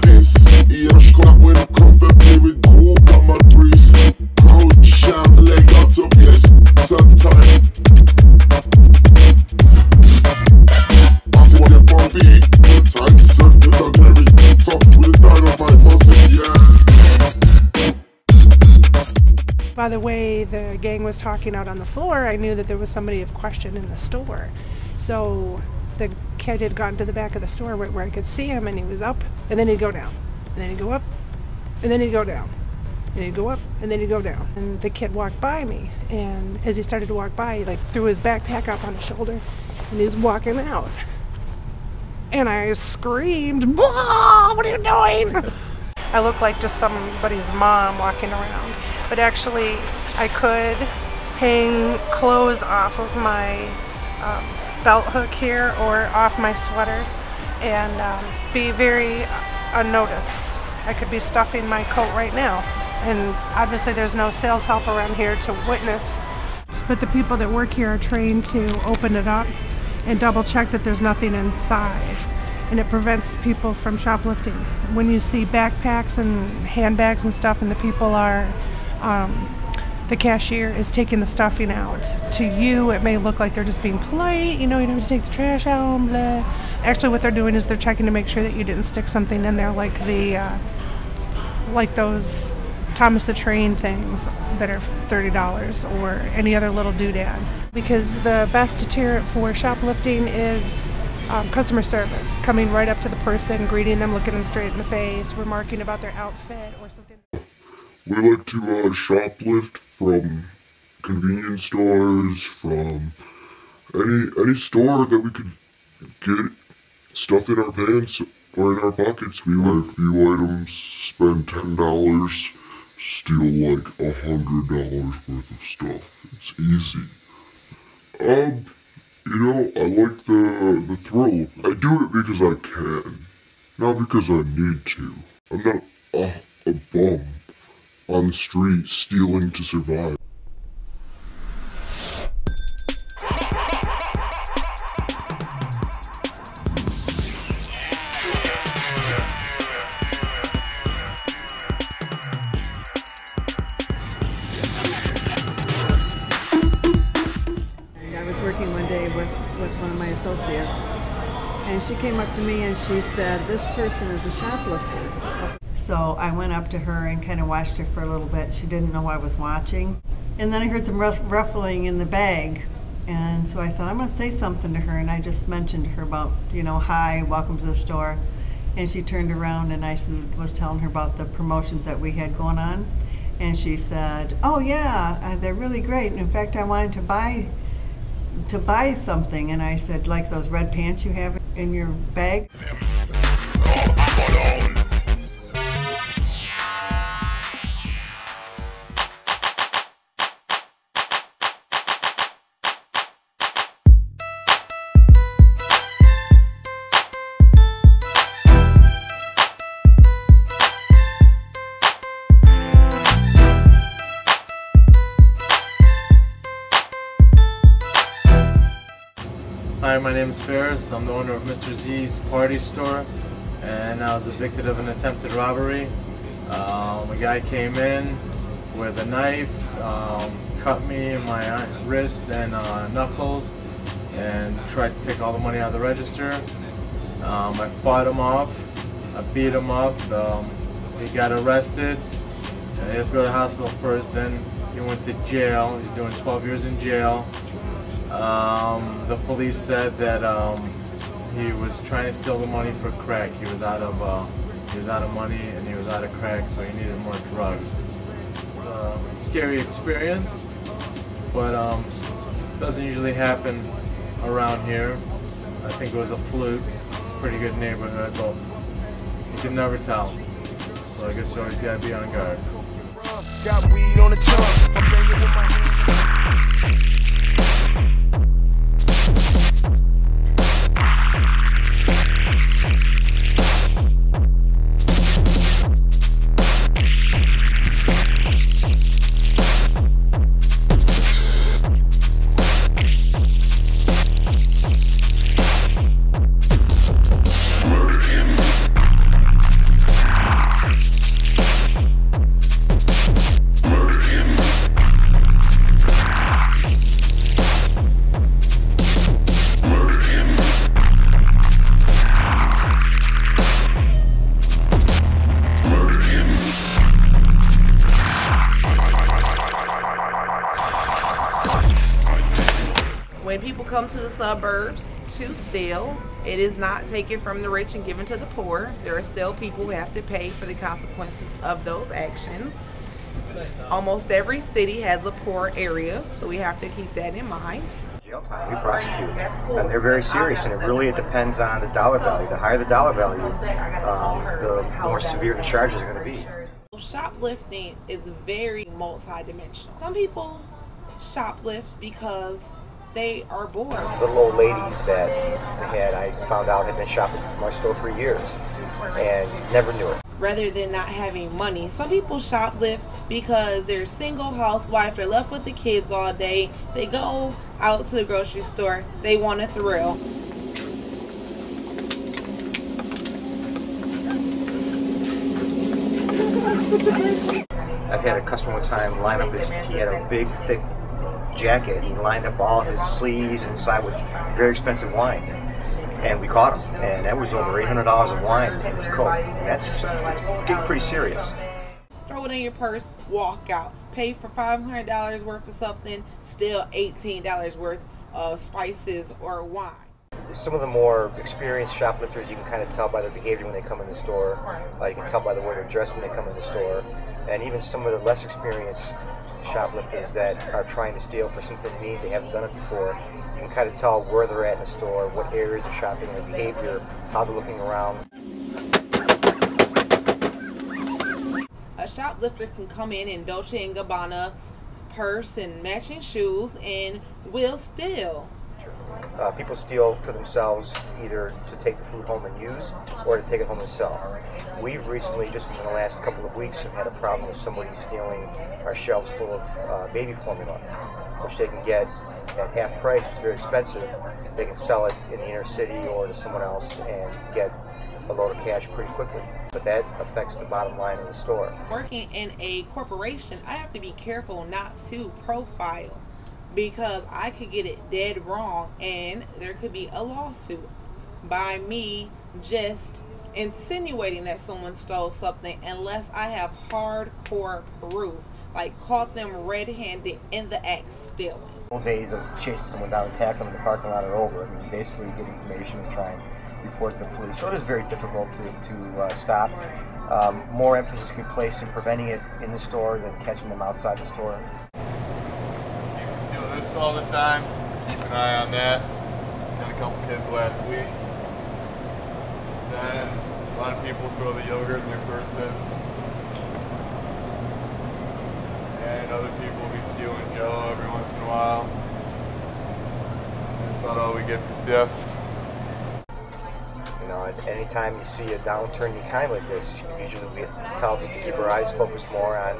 this. Yeah, Scott when I come for play with coke on my wrist. Proud sham, leg out of yes, sometime. Party what you pumpy, good time, start with a very top with a dynamite muscle, yeah. By the way the gang was talking out on the floor, I knew that there was somebody of question in the store. So the kid had gotten to the back of the store where I could see him, and he was up, and then he'd go down, and then he'd go up, and then he'd go down, and he'd go up, and then he'd go down. And the kid walked by me, and as he started to walk by, he like threw his backpack up on his shoulder, and he's walking out. And I screamed, "Whoa, what are you doing?" I look like just somebody's mom walking around. But actually, I could hang clothes off of my belt hook here or off my sweater and be very unnoticed. I could be stuffing my coat right now. And obviously there's no sales help around here to witness. But the people that work here are trained to open it up and double check that there's nothing inside. And it prevents people from shoplifting. When you see backpacks and handbags and stuff and the people are the cashier is taking the stuffing out. To you, it may look like they're just being polite, you know, you don't have to take the trash out, blah. Actually, what they're doing is they're checking to make sure that you didn't stick something in there like the, like those Thomas the Train things that are $30 or any other little doodad. Because the best deterrent for shoplifting is customer service. Coming right up to the person, greeting them, looking them straight in the face, remarking about their outfit or something. We like to shoplift from convenience stores, from any store that we could get stuff in our pants or in our pockets. We buy a few items, spend $10, steal like $100 worth of stuff. It's easy. You know, I like the thrill of it. I do it because I can, not because I need to. I'm not a bum on the street stealing to survive. I was working one day with one of my associates, and she came up to me and she said, "This person is a shoplifter." So I went up to her and kind of watched her for a little bit. She didn't know I was watching. And then I heard some ruffling in the bag. And so I thought, I'm going to say something to her. And I just mentioned to her about, you know, "Hi, welcome to the store." And she turned around and I was telling her about the promotions that we had going on. And she said, "Oh yeah, they're really great. In fact, I wanted to buy something." And I said, "Like those red pants you have in your bag?" Hi, my name is Ferris. I'm the owner of Mr. Z's Party Store, and I was evicted of an attempted robbery. A guy came in with a knife, cut me in my wrist and knuckles, and tried to take all the money out of the register. I fought him off. I beat him up. He got arrested. He had to go to the hospital first, then he went to jail. He's doing 12 years in jail. The police said that he was trying to steal the money for crack. He was out of money and he was out of crack, so he needed more drugs. Scary experience, but doesn't usually happen around here. I think it was a fluke. It's a pretty good neighborhood, but you can never tell. So I guess you always gotta be on guard. Got weed on the tongue. I'm banging with my hands. come to the suburbs to steal. It is not taken from the rich and given to the poor. There are still people who have to pay for the consequences of those actions. Almost every city has a poor area, so we have to keep that in mind. Jail time, we prosecute, and they're very serious, and it depends on the dollar value. The higher the dollar value, the more severe the charges are going to be. Shoplifting is very multi-dimensional. Some people shoplift because they are bored. Little old ladies that I found out had been shoplifting from our store for years and never knew it. Rather than not having money, some people shoplift because they're single housewife, they're left with the kids all day, they go out to the grocery store, they want a thrill. I've had a customer one time line up he had a big thick jacket, he lined up all his sleeves inside with very expensive wine. And we caught him, and that was over $800 of wine in his coat. And that's pretty serious. Throw it in your purse, walk out. Pay for $500 worth of something, still $18 worth of spices or wine. Some of the more experienced shoplifters, you can kind of tell by their behavior when they come in the store. You can tell by the way they're dressed when they come in the store. And even some of the less experienced shoplifters that are trying to steal for something neat, they haven't done it before. You can kind of tell where they're at in the store, what areas they're shopping, their behavior, how they're looking around. A shoplifter can come in Dolce & Gabbana purse and matching shoes and will steal. People steal for themselves, either to take the food home and use or to take it home and sell. We've recently, just in the last couple of weeks, have had a problem with somebody stealing our shelves full of baby formula, which they can get at half price, which is very expensive. They can sell it in the inner city or to someone else and get a load of cash pretty quickly. But that affects the bottom line of the store. Working in a corporation, I have to be careful not to profile, because I could get it dead wrong and there could be a lawsuit by me just insinuating that someone stole something unless I have hardcore proof, like caught them red-handed in the act stealing. Days of chasing someone down and tackling them in the parking lot are over. I mean, basically get information and try and report to the police. So it is very difficult to stop. More emphasis can be placed in preventing it in the store than catching them outside the store. This all the time, keep an eye on that. Got a couple kids last week. Then a lot of people throw the yogurt in their purses. And other people will be stealing Jello every once in a while. That's about all we get for theft. You know, anytime you see a downturn in the economy like this, usually we tell us to keep our eyes focused more on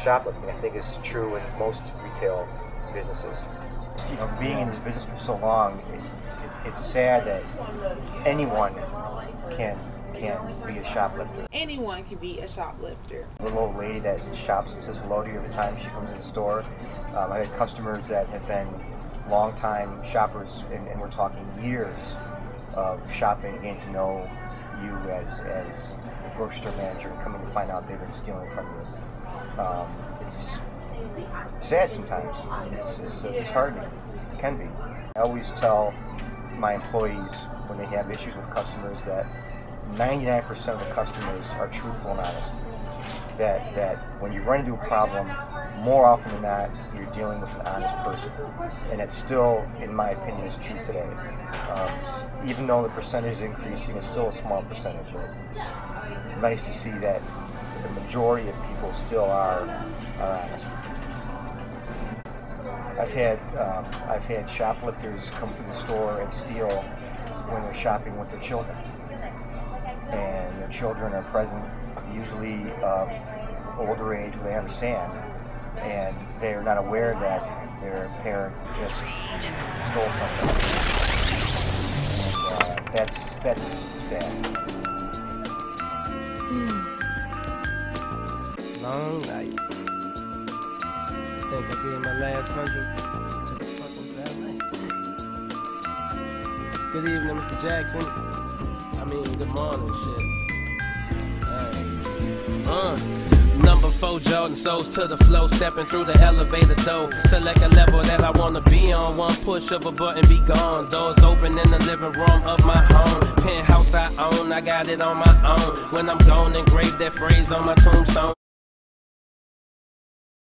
shoplifting. I think it's true in most retail businesses. You know, being in this business for so long, it's sad that anyone can be a shoplifter. Anyone can be a shoplifter. A little old lady that shops and says hello to you every time she comes in the store. I've had customers that have been long-time shoppers, and we're talking years of shopping and getting to know you as a grocery store manager and coming to find out they've been stealing from you. It's sad sometimes. It's disheartening. It can be. I always tell my employees when they have issues with customers that 99% of the customers are truthful and honest. That when you run into a problem, more often than not, you're dealing with an honest person. And it still, in my opinion, is true today. Even though the percentage is increasing, it's still a small percentage. It's nice to see that the majority of people still are honest. I've had shoplifters come to the store and steal when they're shopping with their children, and their children are present, usually of older age where they understand, and they are not aware that their parent just stole something. And, that's sad. Long night. Think I did my last 100 to the fucking valet. Good evening, Mr. Jackson. I mean, good morning, shit. Hey. Number 4 Jordan soles to the flow, stepping through the elevator door. Select a level that I wanna be on. One push of a button, be gone. Doors open in the living room of my home. Penthouse I own, I got it on my own. When I'm gone, engrave that phrase on my tombstone.